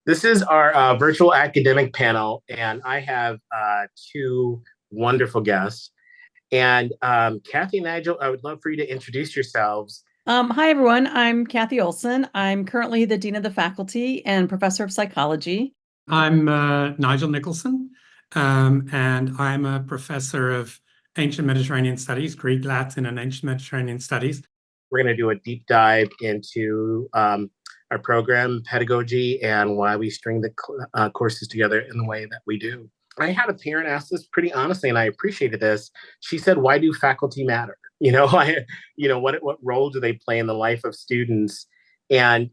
This is our virtual academic panel, and I have two wonderful guests. And Kathy and Nigel, I would love for you to introduce yourselves. Hi, everyone. I'm Kathy Oleson. I'm currently the Dean of the Faculty and Professor of Psychology. I'm Nigel Nicholson, and I'm a professor of ancient Mediterranean studies, Greek, Latin, and ancient Mediterranean studies. We're going to do a deep dive into our program, pedagogy, and why we string the courses together in the way that we do. I had a parent ask this pretty honestly, and I appreciated this. She said, "Why do faculty matter? What role do they play in the life of students? And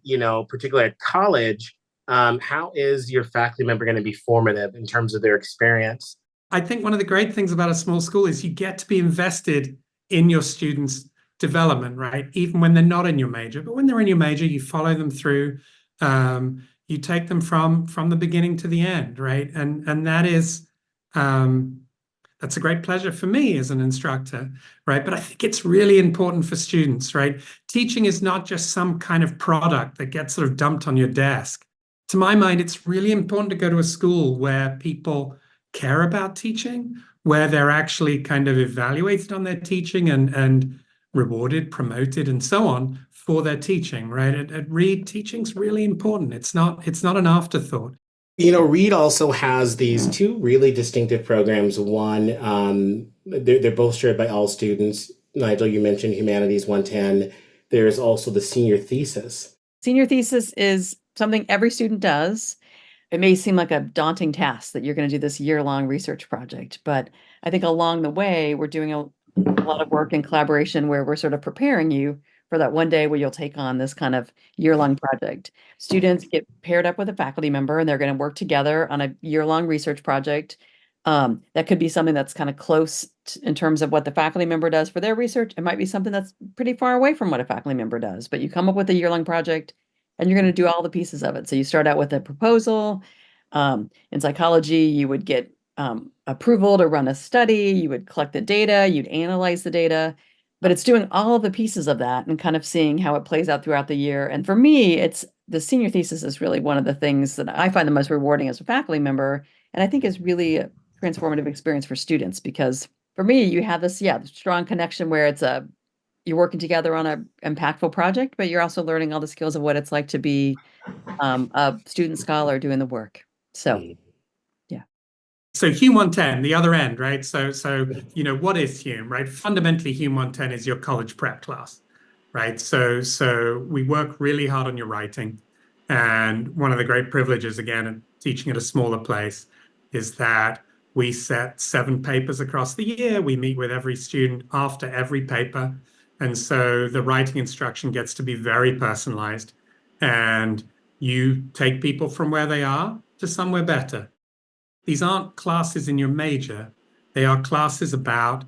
particularly at college, how is your faculty member going to be formative in terms of their experience?" I think one of the great things about a small school is you get to be invested in your students' development, right? Even when they're not in your major, but when they're in your major, you follow them through. You take them from the beginning to the end, right? And that is that's a great pleasure for me as an instructor, right? But I think it's really important for students, right? Teaching is not just some kind of product that gets sort of dumped on your desk. To my mind, it's really important to go to a school where people care about teaching, where they're actually kind of evaluated on their teaching and rewarded, promoted, and so on for their teaching, right? At Reed, teaching's really important. It's not an afterthought. Reed also has these two really distinctive programs. One, they're both shared by all students. Nigel, you mentioned Humanities 110. There's also the senior thesis. Senior thesis is something every student does. It may seem like a daunting task that you're going to do this year-long research project, but I think along the way, we're doing a lot of work in collaboration where we're sort of preparing you for that one day where you'll take on this kind of year-long project. Students get paired up with a faculty member and they're going to work together on a year-long research project. That could be something that's kind of close in terms of what the faculty member does for their research. It might be something that's pretty far away from what a faculty member does, but you come up with a year-long project and you're going to do all the pieces of it. So you start out with a proposal. In psychology, you would get approval to run a study, you would collect the data, you'd analyze the data, but it's doing all of the pieces of that and kind of seeing how it plays out throughout the year. And for me, it's the senior thesis is really one of the things that I find the most rewarding as a faculty member, and I think is really a transformative experience for students because for me, you have this, strong connection where you're working together on a impactful project, but you're also learning all the skills of what it's like to be a student scholar doing the work. So, yeah. So Hume 110, the other end, right? So what is Hume, right? Fundamentally, Hume 110 is your college prep class, right? So we work really hard on your writing. And one of the great privileges, again, of teaching at a smaller place is that we set 7 papers across the year. We meet with every student after every paper. And so the writing instruction gets to be very personalized. And you take people from where they are to somewhere better. These aren't classes in your major. They are classes about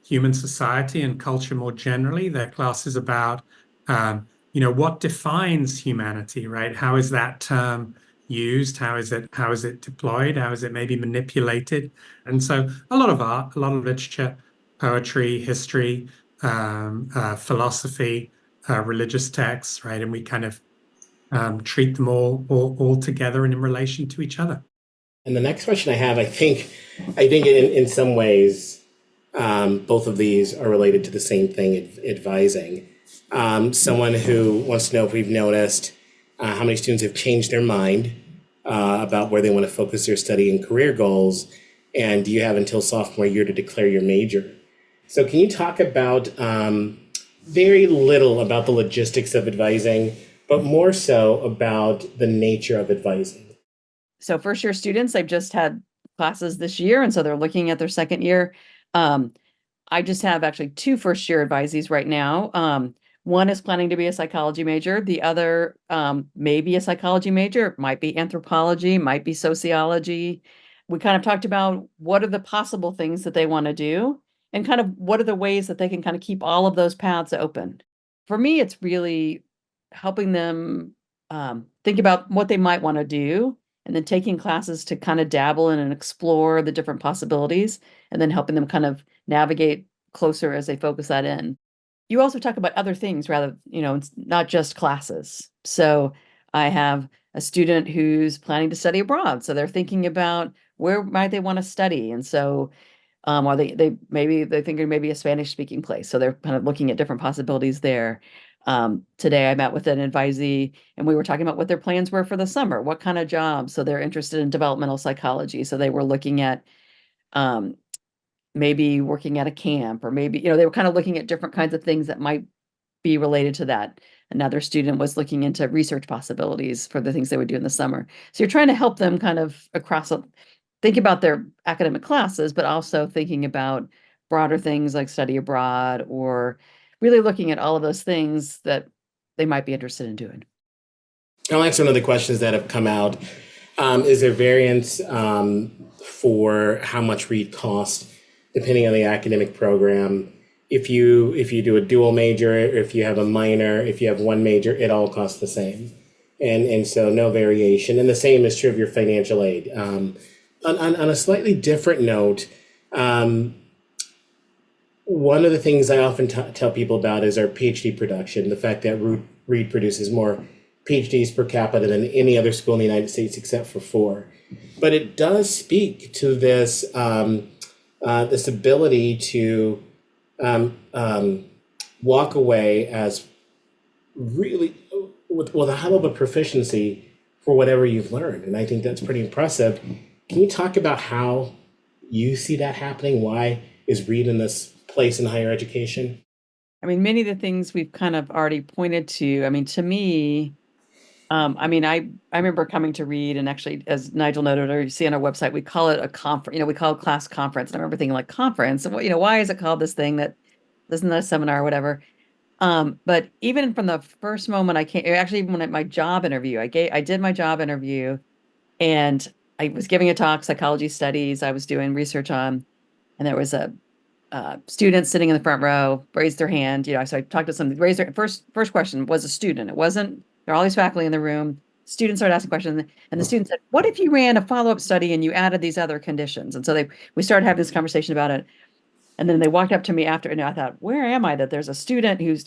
human society and culture more generally. They're classes about, what defines humanity, right? How is that term used? How is it deployed? How is it maybe manipulated? And so a lot of art, a lot of literature, poetry, history, philosophy, religious texts, right? And we kind of treat them all together and in relation to each other. And the next question I have, I think in some ways, both of these are related to the same thing, advising. Someone who wants to know if we've noticed how many students have changed their mind about where they want to focus their study and career goals, and do you have until sophomore year to declare your major? So can you talk about very little about the logistics of advising, but more so about the nature of advising? So first year students, they've just had classes this year, and so they're looking at their second year. I just have actually 2 first year advisees right now. One is planning to be a psychology major. The other may be a psychology major. It might be anthropology, might be sociology. We kind of talked about what are the possible things that they want to do and kind of what are the ways that they can kind of keep all of those paths open. For me, it's really helping them think about what they might want to do and then taking classes to kind of dabble in and explore the different possibilities and then helping them kind of navigate closer as they focus that in. You also talk about other things rather, it's not just classes. So I have a student who's planning to study abroad. So they're thinking about where might they want to study. And so, or they maybe they're thinking maybe a Spanish speaking place. So they're kind of looking at different possibilities there. Today I met with an advisee and we were talking about what their plans were for the summer, what kind of jobs. So they're interested in developmental psychology. So they were looking at um, maybe working at a camp, or maybe, they were kind of looking at different kinds of things that might be related to that. Another student was looking into research possibilities for the things they would do in the summer. So you're trying to help them kind of think about their academic classes, but also thinking about broader things like study abroad, or really looking at all of those things that they might be interested in doing. I'll answer one of the questions that have come out. Is there variance for how much read costs depending on the academic program? If you do a dual major, if you have a minor, if you have one major, it all costs the same. And so no variation. And the same is true of your financial aid. On a slightly different note, one of the things I often tell people about is our PhD production, the fact that Reed produces more PhDs per capita than any other school in the United States except for 4. But it does speak to this this ability to walk away as really with a hell of a proficiency for whatever you've learned. And I think that's pretty impressive. Can you talk about how you see that happening? Why is Reed in this place in higher education? I mean, many of the things we've kind of already pointed to. I mean, to me, I remember coming to Reed, and actually, as Nigel noted, or you see on our website, we call it a conference. We call it class conference. And I remember thinking, like, conference, and why is it called this thing that isn't that a seminar or whatever? But even from the first moment I came, actually, even when at my job interview, I did my job interview, and I was giving a talk, psychology studies, I was doing research on, and there was a student sitting in the front row, raised their hand. So I talked to somebody, raised their first question was a student. It wasn't, there are all these faculty in the room. Students started asking questions, and the student said, "What if you ran a follow-up study and you added these other conditions?" And so we started having this conversation about it. And then they walked up to me after, and I thought, where am I that there's a student who's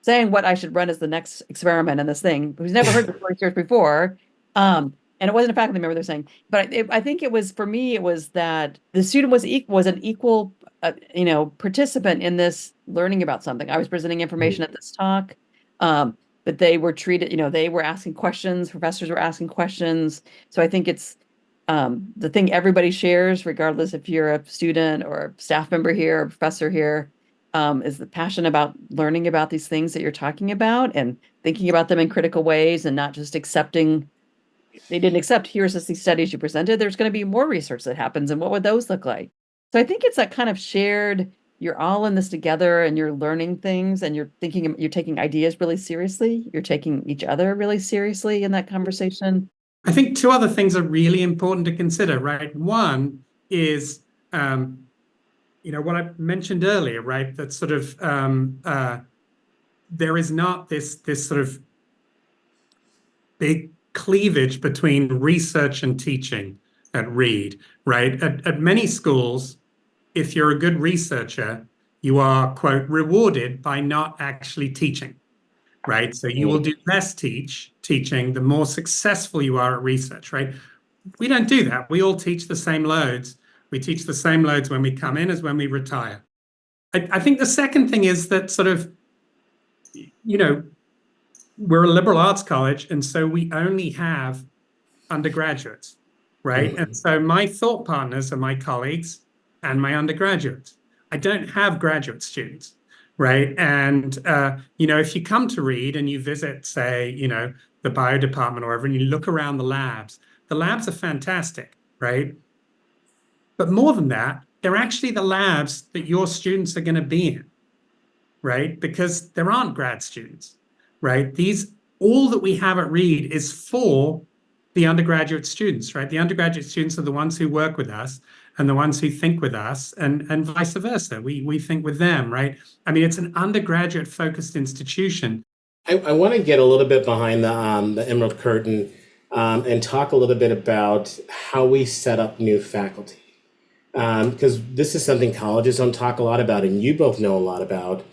saying what I should run as the next experiment in this thing, who's never heard this research before. And it wasn't a faculty member they're saying, but I think it was, for me, it was that the student was an equal, participant in this learning about something. I was presenting information at this talk, but they were treated, they were asking questions, professors were asking questions. So I think it's the thing everybody shares, regardless if you're a student or a staff member here or a professor here, is the passion about learning about these things that you're talking about and thinking about them in critical ways, and not just accepting. They didn't accept, here's just these studies you presented. There's going to be more research that happens, and what would those look like? So I think it's that kind of shared, you're all in this together and you're learning things, and you're taking ideas really seriously. You're taking each other really seriously in that conversation. I think 2 other things are really important to consider, right? One is, what I mentioned earlier, right? That sort of, there is not this sort of big cleavage between research and teaching at Reed, right? At many schools, if you're a good researcher, you are, quote, rewarded by not actually teaching, right? So you will do less teaching the more successful you are at research, right? We don't do that. We all teach the same loads. We teach the same loads when we come in as when we retire. I think the second thing is that sort of, we're a liberal arts college, and so we only have undergraduates, right? And so my thought partners are my colleagues and my undergraduates. I don't have graduate students, right? And, if you come to Reed and you visit, say, the bio department or whatever, and you look around the labs are fantastic, right? But more than that, they're actually the labs that your students are going to be in, right? Because there aren't grad students, right? All that we have at Reed is for the undergraduate students, right? The undergraduate students are the ones who work with us and the ones who think with us, and vice versa. We think with them, right? I mean, it's an undergraduate focused institution. I want to get a little bit behind the Emerald Curtain and talk a little bit about how we set up new faculty. Because this is something colleges don't talk a lot about, and you both know a lot about.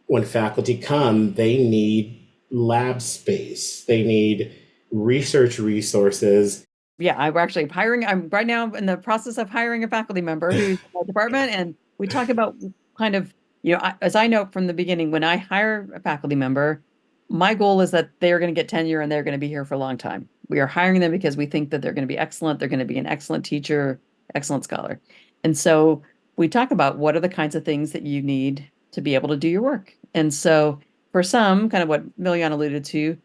When faculty come, they need lab space. They need research resources. Yeah, I'm actually hiring. I'm right now in the process of hiring a faculty member who's in my department, and we talk about kind of, as I know from the beginning, when I hire a faculty member, my goal is that they are going to get tenure and they're going to be here for a long time. We are hiring them because we think that they're going to be excellent. They're going to be an excellent teacher, excellent scholar. And so we talk about what are the kinds of things that you need to be able to do your work. And so for some, kind of what Milyon alluded to,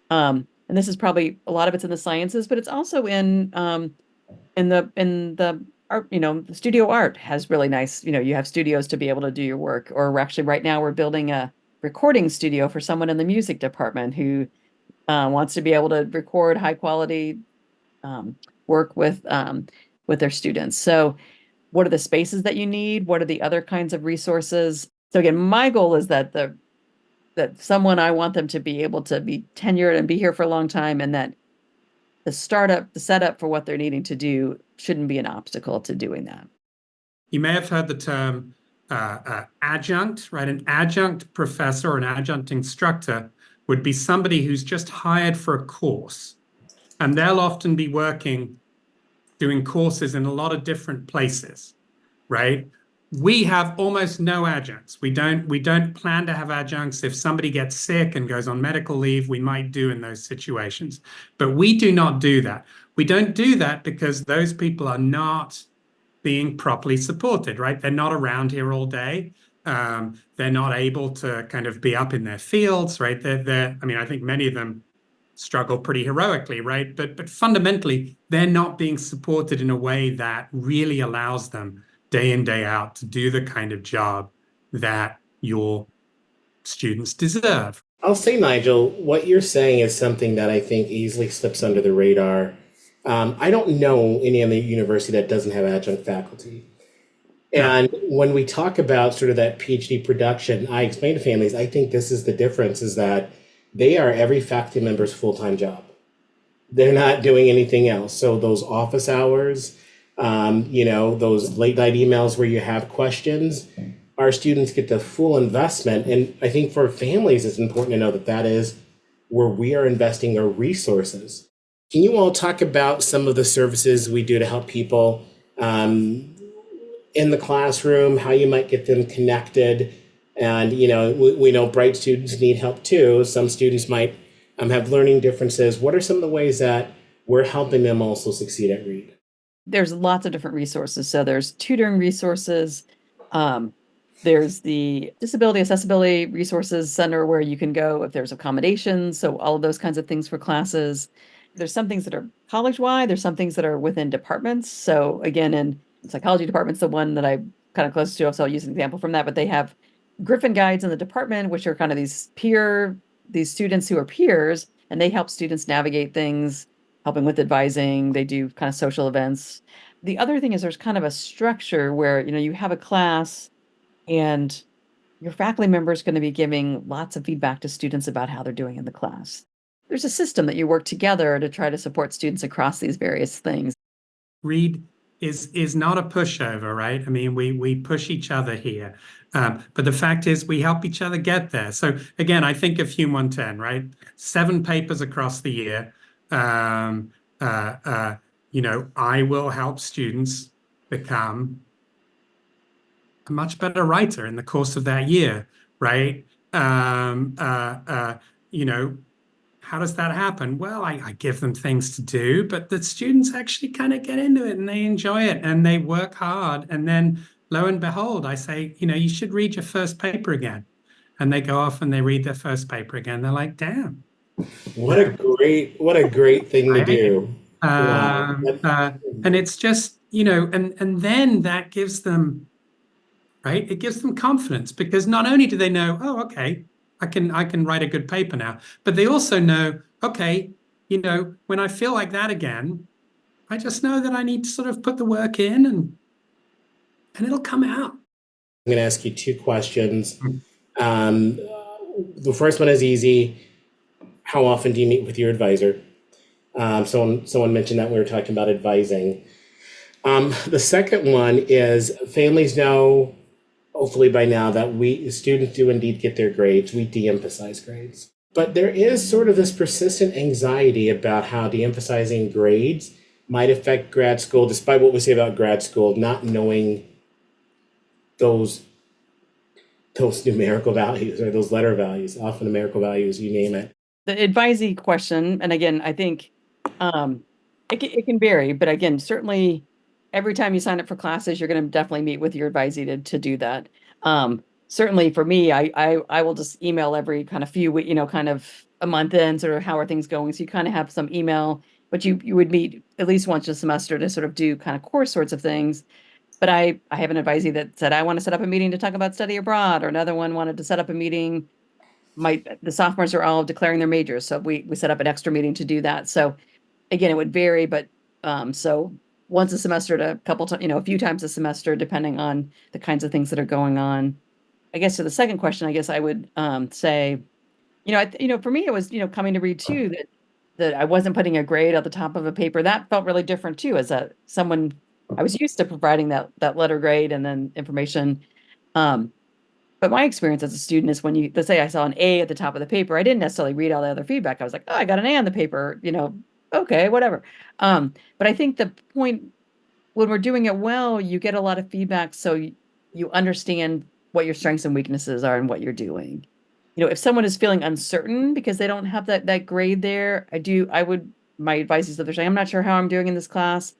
and this is probably a lot of it's in the sciences, but it's also in the art, the studio art has really nice, you have studios to be able to do your work. Or we're actually right now we're building a recording studio for someone in the music department who wants to be able to record high quality work with their students. So what are the spaces that you need? What are the other kinds of resources? So again, my goal is that someone, I want them to be able to be tenured and be here for a long time, and that the setup for what they're needing to do shouldn't be an obstacle to doing that. You may have heard the term adjunct, right? An adjunct professor or an adjunct instructor would be somebody who's just hired for a course, and they'll often be doing courses in a lot of different places, right? We have almost no adjuncts. We don't plan to have adjuncts. If somebody gets sick and goes on medical leave, we might do in those situations. But we do not do that. We don't do that because those people are not being properly supported, right? They're not around here all day. They're not able to kind of be up in their fields, right? I mean, I think many of them struggle pretty heroically, right? But fundamentally, they're not being supported in a way that really allows them day in, day out to do the kind of job that your students deserve. I'll say, Nigel, what you're saying is something that I think easily slips under the radar. I don't know any other university that doesn't have adjunct faculty. And when we talk about sort of that PhD production, I explain to families, I think this is the difference, is that they are every faculty member's full-time job. They're not doing anything else. So those office hours, those late night emails where you have questions, our students get the full investment. And I think for families, it's important to know that that is where we are investing our resources. Can you all talk about some of the services we do to help people in the classroom, how you might get them connected? And, we know bright students need help too. Some students might have learning differences. What are some of the ways that we're helping them also succeed at READ? There's lots of different resources. So there's tutoring resources. There's the Disability Accessibility Resources Center where you can go if there's accommodations. So all of those kinds of things for classes. There's some things that are college-wide. There's some things that are within departments. So again, in psychology department's the one that I'm kind of close to. So I'll use an example from that. But they have Griffin guides in the department, which are kind of these students who are peers, and they help students navigate things, helping with advising. They do kind of social events. The other thing is there's kind of a structure where, you have a class and your faculty member is going to be giving lots of feedback to students about how they're doing in the class. There's a system that you work together to try to support students across these various things. READ is not a pushover, right? I mean, we push each other here. But the fact is we help each other get there. So again, I think of Hum 110, right? 7 papers across the year. I will help students become a much better writer in the course of that year, right? How does that happen? Well, I give them things to do, but the students actually kind of get into it and they enjoy it and they work hard. And then lo and behold, I say, you should read your first paper again. And they go off and they read their first paper again. They're like, damn. What a great thing to do. And it's just, and then that gives them, right? It gives them confidence because not only do they know, oh, okay, I can write a good paper now, but they also know, okay, when I feel like that again, I just know that I need to sort of put the work in and it'll come out. I'm going to ask you 2 questions. The first one is easy. How often do you meet with your advisor? Someone mentioned that we were talking about advising. The second one is families know, hopefully by now, that students do indeed get their grades. We de-emphasize grades. But there is sort of this persistent anxiety about how de-emphasizing grades might affect grad school, despite what we say about grad school, not knowing those those numerical values or those letter values, alphanumerical values, you name it. The advisee question, and again, I think it can vary, but again, certainly every time you sign up for classes, you're going to definitely meet with your advisee to do that. Certainly for me, I will just email every kind of kind of a month in, sort of how are things going. So you kind of have some email, but you would meet at least once a semester to sort of do kind of course sorts of things. But I have an advisee that said, I want to set up a meeting to talk about study abroad, or another one wanted to set up a meeting. The sophomores are all declaring their majors, so we set up an extra meeting to do that. So again, it would vary, but so once a semester to a couple times, a few times a semester, depending on the kinds of things that are going on. I guess to the second question, I guess I would say, for me, it was, coming to read too, that I wasn't putting a grade at the top of a paper. That felt really different too, as someone I was used to providing that letter grade and then information. But my experience as a student is when let's say I saw an A at the top of the paper, I didn't necessarily read all the other feedback. I was like, oh, I got an A on the paper, okay, whatever. But I think the point when we're doing it well, you get a lot of feedback, so you understand what your strengths and weaknesses are and what you're doing. If someone is feeling uncertain because they don't have that grade there, my advice is that they're saying, I'm not sure how I'm doing in this class.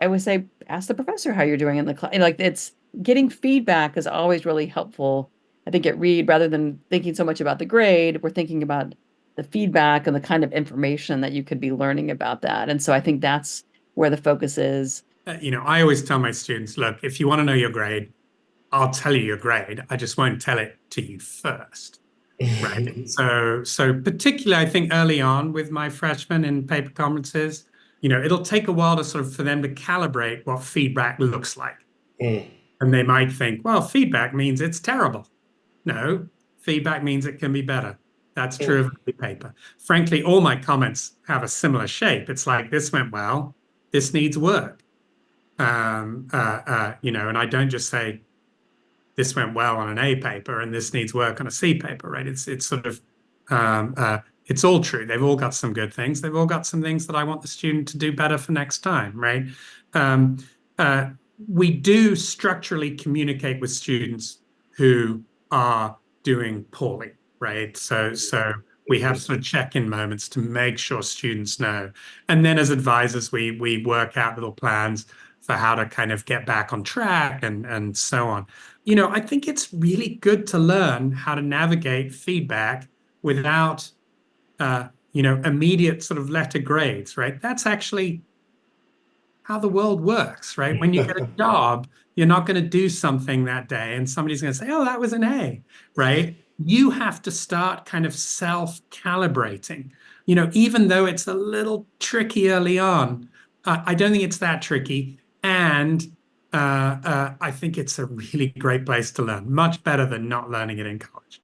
I would say, ask the professor how you're doing in the class. Like, it's getting feedback is always really helpful. I think at Reed, rather than thinking so much about the grade, we're thinking about the feedback and the kind of information that you could be learning about that. And so I think that's where the focus is. I always tell my students, look, if you want to know your grade, I'll tell you your grade. I just won't tell it to you first. Right. So particularly, I think early on with my freshmen in paper conferences, it'll take a while for them to calibrate what feedback looks like. And they might think, well, feedback means it's terrible. No, feedback means it can be better. That's true of every paper. Frankly, all my comments have a similar shape. It's like, this went well, this needs work. And I don't just say, this went well on an A paper and this needs work on a C paper, right? It's sort of, it's all true. They've all got some good things. They've all got some things that I want the student to do better for next time, right? We do structurally communicate with students who are doing poorly, right? So we have sort of check-in moments to make sure students know. And then as advisors, we work out little plans for how to kind of get back on track and so on. I think it's really good to learn how to navigate feedback without, immediate sort of letter grades, right? That's actually how the world works, right? When you get a job, you're not going to do something that day and somebody's going to say, oh, that was an A, right? You have to start kind of self-calibrating, even though it's a little tricky early on. I don't think it's that tricky. And I think it's a really great place to learn, much better than not learning it in college.